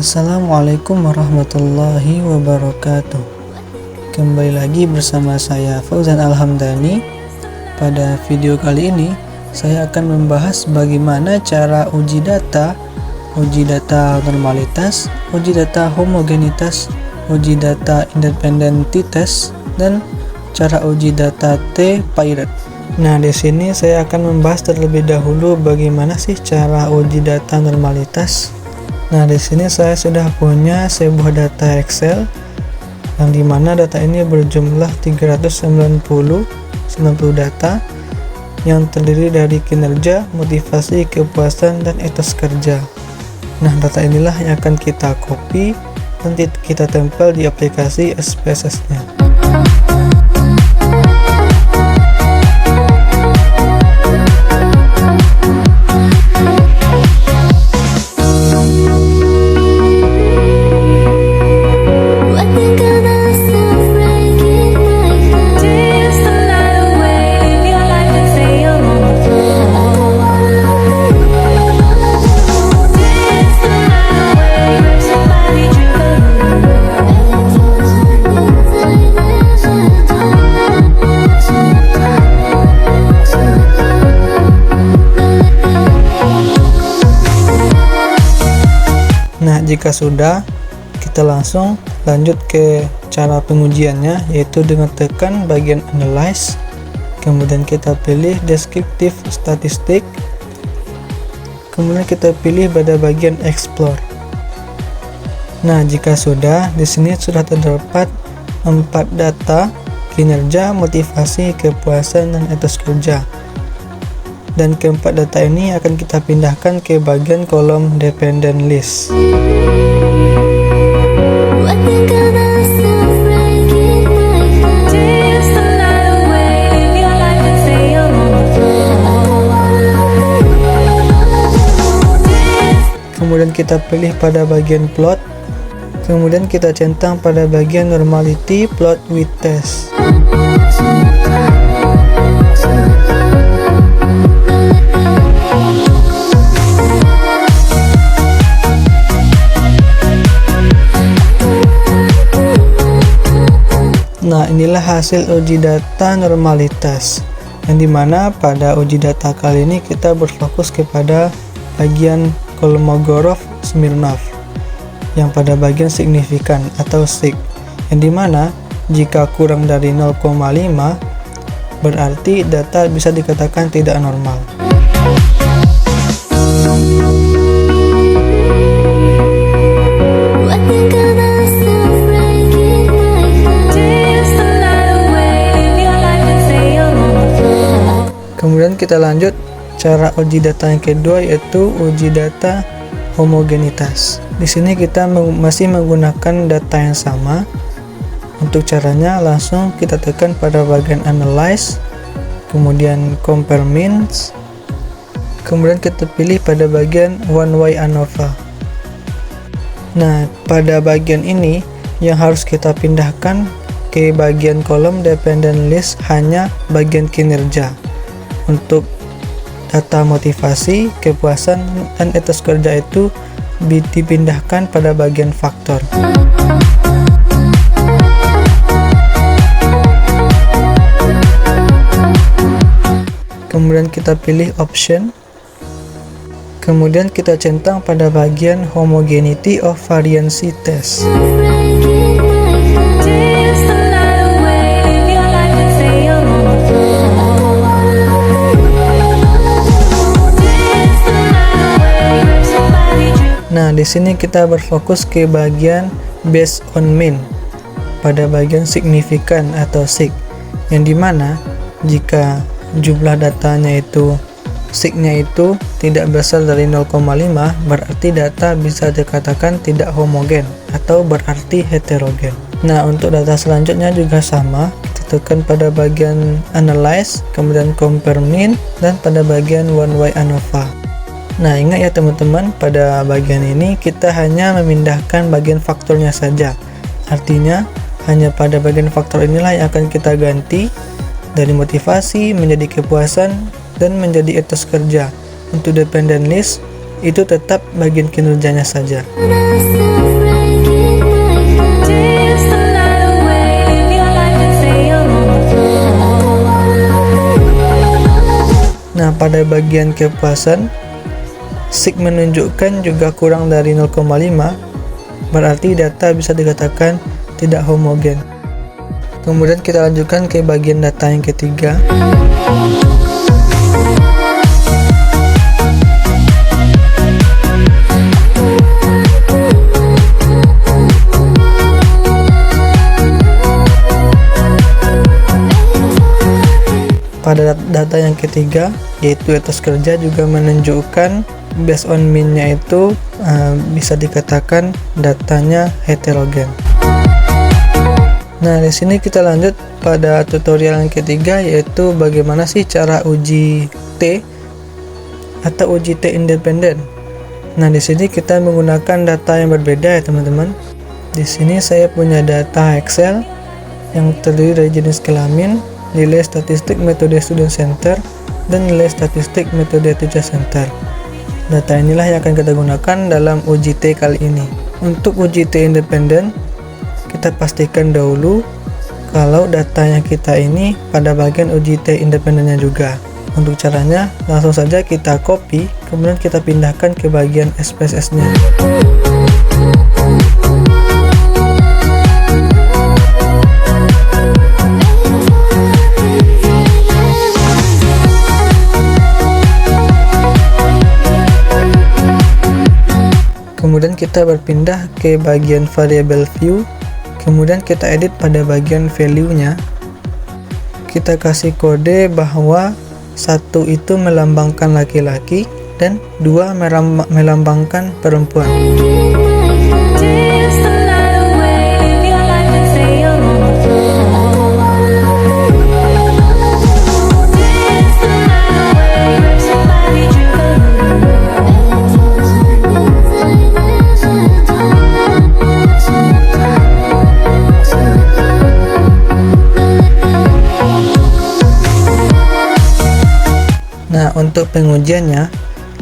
Assalamualaikum warahmatullahi wabarakatuh. Kembali lagi bersama saya Fauzan Alhamdani. Pada video kali ini saya akan membahas bagaimana cara uji data normalitas, uji data homogenitas, uji data independentitas, dan cara uji data T-Pirate. Nah, di sini saya akan membahas terlebih dahulu bagaimana sih cara uji data normalitas. Nah, di sini saya sudah punya sebuah data Excel yang dimana data ini berjumlah 390 data yang terdiri dari kinerja, motivasi, kepuasan, dan etos kerja. Nah, data inilah yang akan kita copy dan kita tempel di aplikasi SPSS-nya. Nah, jika sudah, kita langsung lanjut ke cara pengujiannya, yaitu dengan tekan bagian Analyze, kemudian kita pilih Descriptive Statistic, kemudian kita pilih pada bagian Explore. Nah, jika sudah, di sini sudah terdapat 4 data: kinerja, motivasi, kepuasan, dan etos kerja. Dan keempat data ini akan kita pindahkan ke bagian kolom Dependent List. Kemudian kita pilih pada bagian Plot, kemudian kita centang pada bagian Normality Plot with Test. Nah, inilah hasil uji data normalitas, yang dimana pada uji data kali ini kita berfokus kepada bagian Kolmogorov-Smirnov yang pada bagian signifikan atau sig, yang dimana jika kurang dari 0,5 berarti data bisa dikatakan tidak normal. Kemudian kita lanjut cara uji data yang kedua, yaitu uji data homogenitas. Di sini kita masih menggunakan data yang sama. Untuk caranya langsung kita tekan pada bagian Analyze, kemudian Compare Means, kemudian kita pilih pada bagian One Way ANOVA. Nah, pada bagian ini yang harus kita pindahkan ke bagian kolom Dependent List hanya bagian kinerja. Untuk data motivasi, kepuasan, dan etos kerja itu dipindahkan pada bagian faktor. Kemudian kita pilih option, kemudian kita centang pada bagian homogeneity of variancy test. Nah, di sini kita berfokus ke bagian based on mean pada bagian signifikan atau sig, yang dimana jika jumlah datanya itu signya itu tidak besar dari 0,5 berarti data bisa dikatakan tidak homogen atau berarti heterogen. Nah, untuk data selanjutnya juga sama, kita tekan pada bagian Analyze, kemudian Compare Mean, dan pada bagian One Way ANOVA. Nah, ingat ya teman-teman, pada bagian ini kita hanya memindahkan bagian faktornya saja. Artinya, hanya pada bagian faktor inilah yang akan kita ganti dari motivasi menjadi kepuasan dan menjadi etos kerja. Untuk Dependent List, itu tetap bagian kinerjanya saja. Nah, pada bagian kepuasan, sig menunjukkan juga kurang dari 0,5, berarti data bisa dikatakan tidak homogen. Kemudian kita lanjutkan ke bagian data yang ketiga. Pada data yang ketiga, yaitu etos kerja, juga menunjukkan based on mean-nya itu bisa dikatakan datanya heterogen. Nah, di sini kita lanjut pada tutorial yang ketiga, yaitu bagaimana sih cara uji T atau uji T independen. Nah, di sini kita menggunakan data yang berbeda ya teman-teman. Di sini saya punya data Excel yang terdiri dari jenis kelamin, nilai statistik metode student center, dan nilai statistik metode teacher center. Data inilah yang akan kita gunakan dalam uji T kali ini. Untuk uji T independen, kita pastikan dahulu kalau datanya kita ini pada bagian uji T independennya juga. Untuk caranya, langsung saja kita copy, kemudian kita pindahkan ke bagian SPSS-nya. Kemudian kita berpindah ke bagian variable view, kemudian kita edit pada bagian value-nya. Kita kasih kode bahwa 1 itu melambangkan laki-laki dan 2 melambangkan perempuan. Nah, untuk pengujiannya,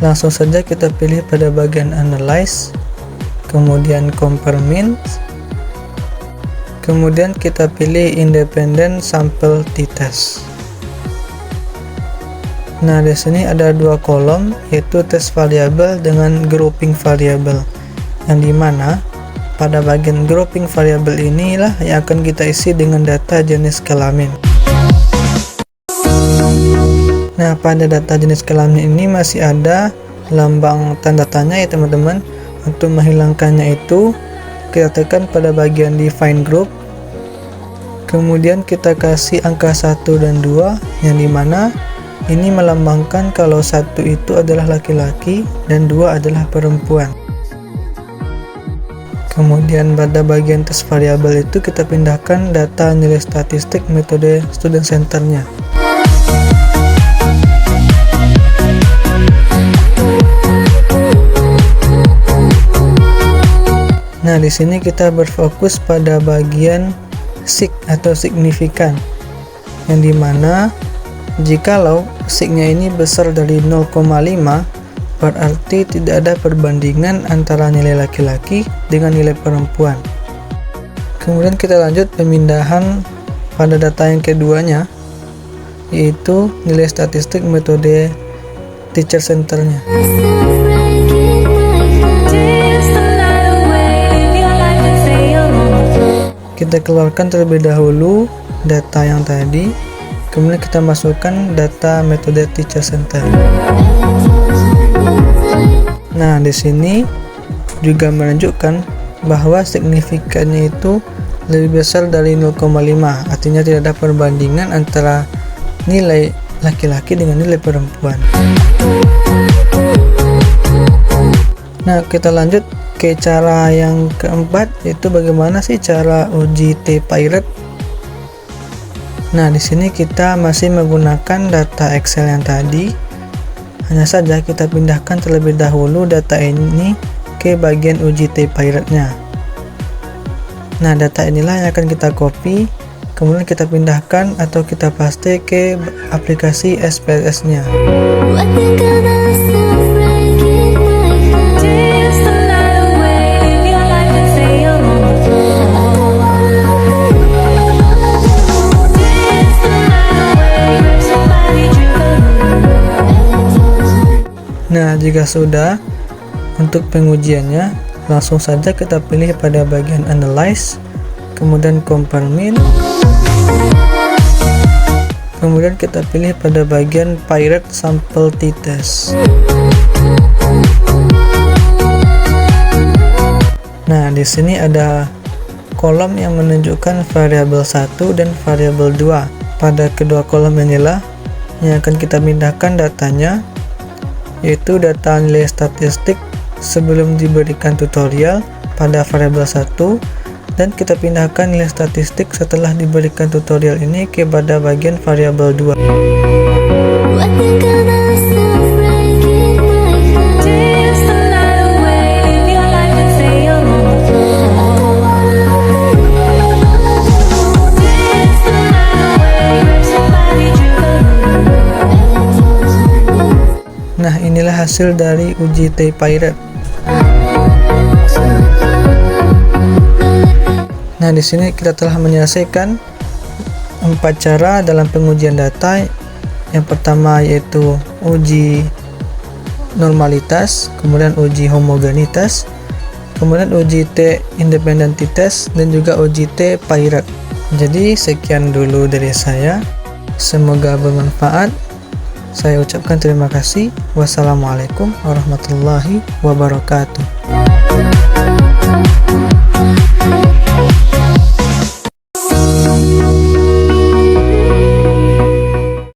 langsung saja kita pilih pada bagian Analyze, kemudian Compare Means, kemudian kita pilih Independent Sample T-Test. Nah, di sini ada 2 kolom, yaitu test variable dengan grouping variable, yang dimana pada bagian grouping variable inilah yang akan kita isi dengan data jenis kelamin. Nah, pada data jenis kelamin ini masih ada lambang tanda tanya ya teman-teman. Untuk menghilangkannya itu, kita tekan pada bagian define group, kemudian kita kasih angka 1 dan 2, yang dimana ini melambangkan kalau 1 itu adalah laki-laki dan 2 adalah perempuan. Kemudian pada bagian test variable itu kita pindahkan data nilai statistik metode student center-nya. Nah, di sini kita berfokus pada bagian sig atau signifikan, yang dimana jikalau signya ini besar dari 0,5, berarti tidak ada perbandingan antara nilai laki-laki dengan nilai perempuan. Kemudian kita lanjut pemindahan pada data yang keduanya, yaitu nilai statistik metode teacher center-nya. Kita keluarkan terlebih dahulu data yang tadi, kemudian kita masukkan data metode teacher center. Nah, di sini juga menunjukkan bahwa signifikannya itu lebih besar dari 0,5, artinya tidak ada perbandingan antara nilai laki-laki dengan nilai perempuan. Nah, kita lanjut ke cara yang keempat, yaitu bagaimana sih cara uji T-Pirate. Nah, di sini kita masih menggunakan data Excel yang tadi. Hanya saja kita pindahkan terlebih dahulu data ini ke bagian uji T-Pirate-nya. Nah, data inilah yang akan kita copy, kemudian kita pindahkan atau kita paste ke aplikasi SPSS-nya. jika sudah, untuk pengujiannya langsung saja kita pilih pada bagian Analyze, kemudian Compare Mean, kemudian kita pilih pada bagian Pirate Sample T-Test. Nah, di sini ada kolom yang menunjukkan variabel 1 dan variabel 2. Pada kedua kolom inilah yang akan kita pindahkan datanya, yaitu data nilai statistik sebelum diberikan tutorial pada variabel 1, dan kita pindahkan nilai statistik setelah diberikan tutorial ini kepada bagian variabel 2. Nah, inilah hasil dari uji T-Pirate. Nah, di sini kita telah menyelesaikan 4 cara dalam pengujian data. Yang pertama yaitu uji normalitas, kemudian uji homogenitas, kemudian uji T-independent T-test, dan juga uji T-Pirate. Jadi sekian dulu dari saya. Semoga bermanfaat. Saya ucapkan terima kasih. Wassalamualaikum warahmatullahi wabarakatuh.